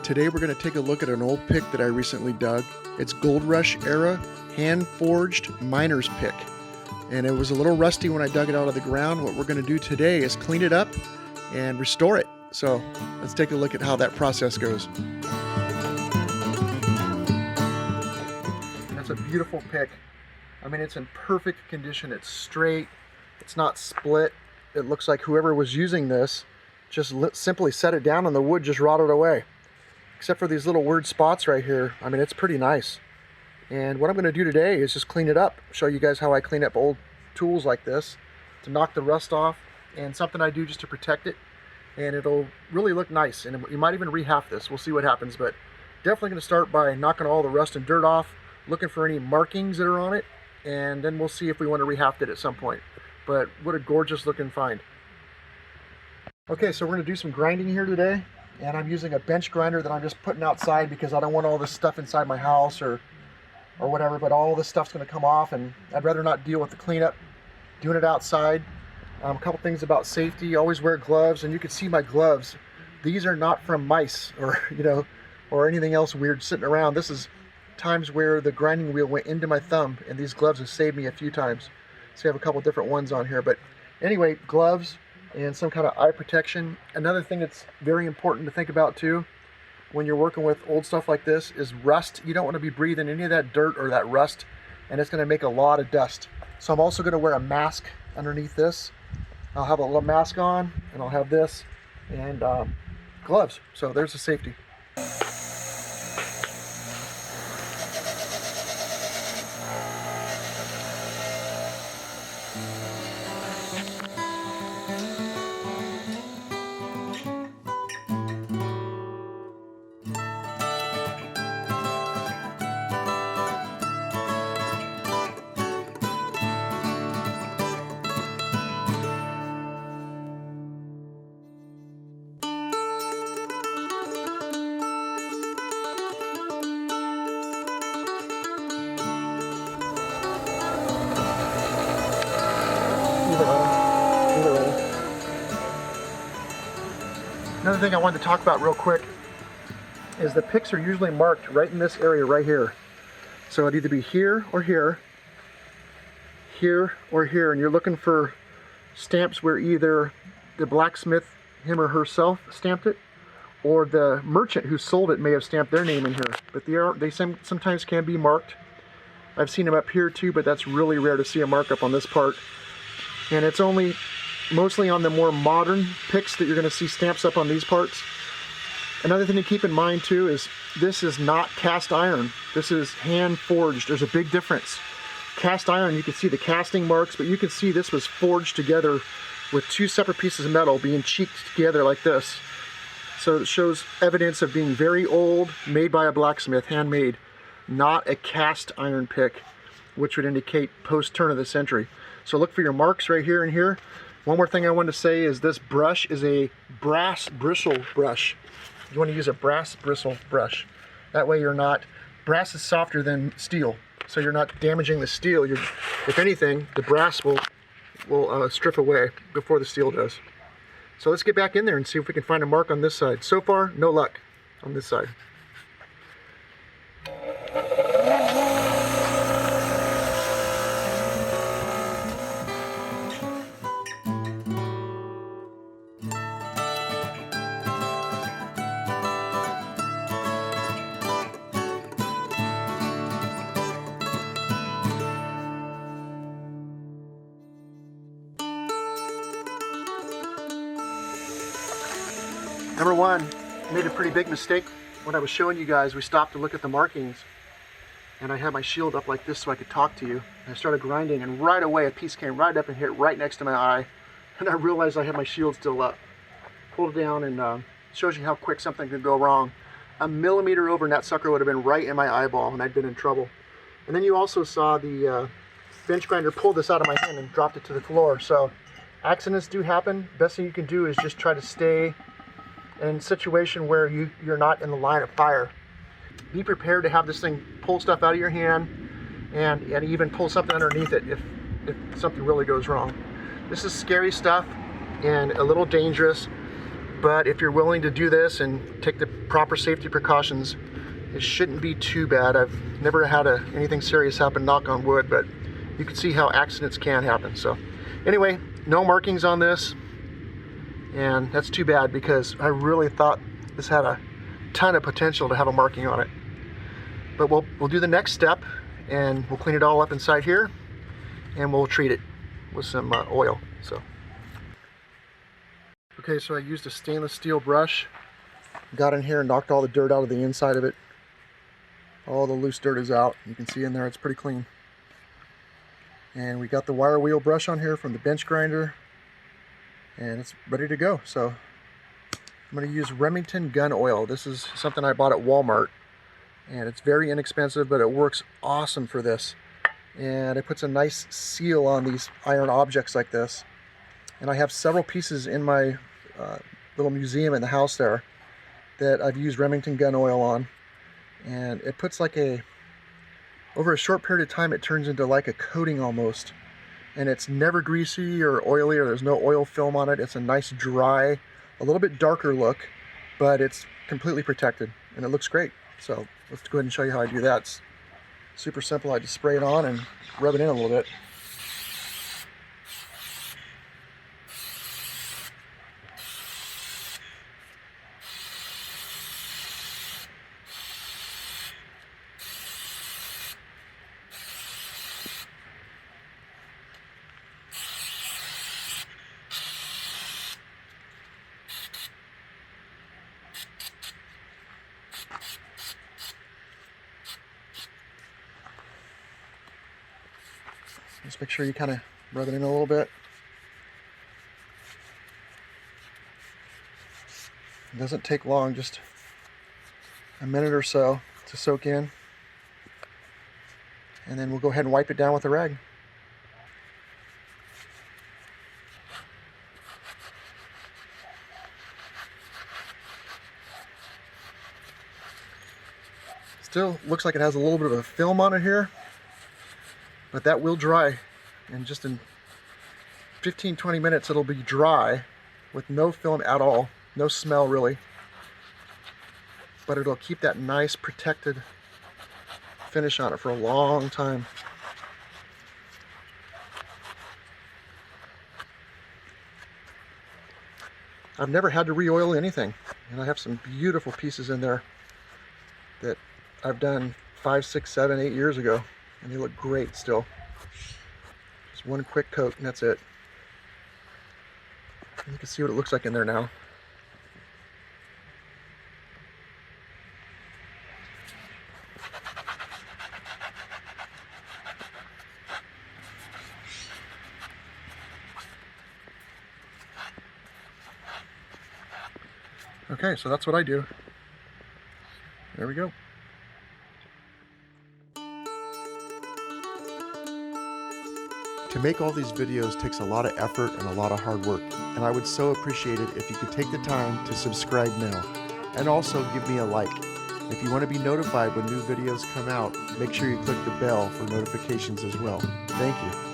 Today we're going to take a look at an old pick that I recently dug. It's Gold Rush era hand-forged miner's pick. And it was a little rusty when I dug it out of the ground. What we're going to do today is clean it up and restore it. So let's take a look at how that process goes. That's a beautiful pick. I mean, it's in perfect condition. It's straight. It's not split. It looks like whoever was using this just simply set it down and the wood just rotted away. Except for these little weird spots right here. I mean, it's pretty nice. And what I'm going to do today is just clean it up. Show you guys how I clean up old tools like this to knock the rust off, and something I do just to protect it. And it'll really look nice. And you might even rehalf this. We'll see what happens. But definitely going to start by knocking all the rust and dirt off, looking for any markings that are on it, and then we'll see if we want to rehalf it at some point. But what a gorgeous looking find. Okay, so we're going to do some grinding here today. And I'm using a bench grinder that I'm just putting outside because I don't want all this stuff inside my house or whatever, but all this stuff's going to come off, and I'd rather not deal with the cleanup doing it outside. A couple things about safety: always wear gloves, and you can see my gloves. These are not from mice or or anything else weird sitting around. This is times where the grinding wheel went into my thumb, and these gloves have saved me a few times. So I have a couple different ones on here, but anyway, gloves and some kind of eye protection. Another thing that's very important to think about too when you're working with old stuff like this is rust. You don't want to be breathing any of that dirt or that rust, and it's going to make a lot of dust. So I'm also going to wear a mask underneath this. I'll have a little mask on, and I'll have this and gloves. So there's the safety. Another thing I wanted to talk about real quick is the picks are usually marked right in this area right here. So it'd either be here or here, here or here, and you're looking for stamps where either the blacksmith, him or herself, stamped it, or the merchant who sold it may have stamped their name in here. But they sometimes can be marked. I've seen them up here too, but that's really rare to see a markup on this part. And it's only mostly on the more modern picks that you're going to see stamps up on these parts. Another thing to keep in mind too is this is not cast iron. This is hand forged. There's a big difference. Cast iron, you can see the casting marks, but you can see this was forged together with two separate pieces of metal being cheeked together like this. So it shows evidence of being very old, made by a blacksmith, handmade, not a cast iron pick, which would indicate post-turn of the century. So look for your marks right here and here. One more thing I wanted to say is this brush is a brass bristle brush. You want to use a brass bristle brush. That way you're not, brass is softer than steel, so you're not damaging the steel. If anything, the brass will strip away before the steel does. So let's get back in there and see if we can find a mark on this side. So far, no luck on this side. Number one, I made a pretty big mistake. When I was showing you guys, we stopped to look at the markings, and I had my shield up like this so I could talk to you. And I started grinding, and right away a piece came right up and hit right next to my eye, and I realized I had my shield still up. Pulled it down, and shows you how quick something could go wrong. A millimeter over and that sucker would have been right in my eyeball, and I'd been in trouble. And then you also saw the bench grinder pull this out of my hand and dropped it to the floor. So accidents do happen. Best thing you can do is just try to stay in a situation where you're not in the line of fire. Be prepared to have this thing pull stuff out of your hand and even pull something underneath it if something really goes wrong. This is scary stuff and a little dangerous, But if you're willing to do this and take the proper safety precautions, it shouldn't be too bad. I've never had anything serious happen, knock on wood, but you can see how accidents can happen. So anyway, no markings on this, and that's too bad because I really thought this had a ton of potential to have a marking on it. But we'll do the next step, and we'll clean it all up inside here, and we'll treat it with some oil. Okay, so I used a stainless steel brush, got in here and knocked all the dirt out of the inside of it. All the loose dirt is out. You can see in there it's pretty clean. And we got the wire wheel brush on here from the bench grinder, and it's ready to go. So I'm going to use Remington gun oil. This is something I bought at Walmart, and it's very inexpensive, but it works awesome for this. And it puts a nice seal on these iron objects like this. And I have several pieces in my little museum in the house there that I've used Remington gun oil on. And it puts like over a short period of time, it turns into like a coating almost. And it's never greasy or oily, or there's no oil film on it. It's a nice dry, a little bit darker look, but it's completely protected and it looks great. So let's go ahead and show you how I do that. It's super simple. I just spray it on and rub it in a little bit. Just make sure you kind of rub it in a little bit. It doesn't take long, just a minute or so to soak in. And then we'll go ahead and wipe it down with a rag. Still looks like it has a little bit of a film on it here, but that will dry, and just in 15-20 minutes it'll be dry with no film at all, no smell really, but it'll keep that nice protected finish on it for a long time. I've never had to re-oil anything, and I have some beautiful pieces in there that I've done 5, 6, 7, 8 years ago, and they look great still. Just one quick coat and that's it. And you can see what it looks like in there now. Okay, so that's what I do. There we go. To make all these videos takes a lot of effort and a lot of hard work, and I would so appreciate it if you could take the time to subscribe now, and also give me a like. If you want to be notified when new videos come out, make sure you click the bell for notifications as well. Thank you.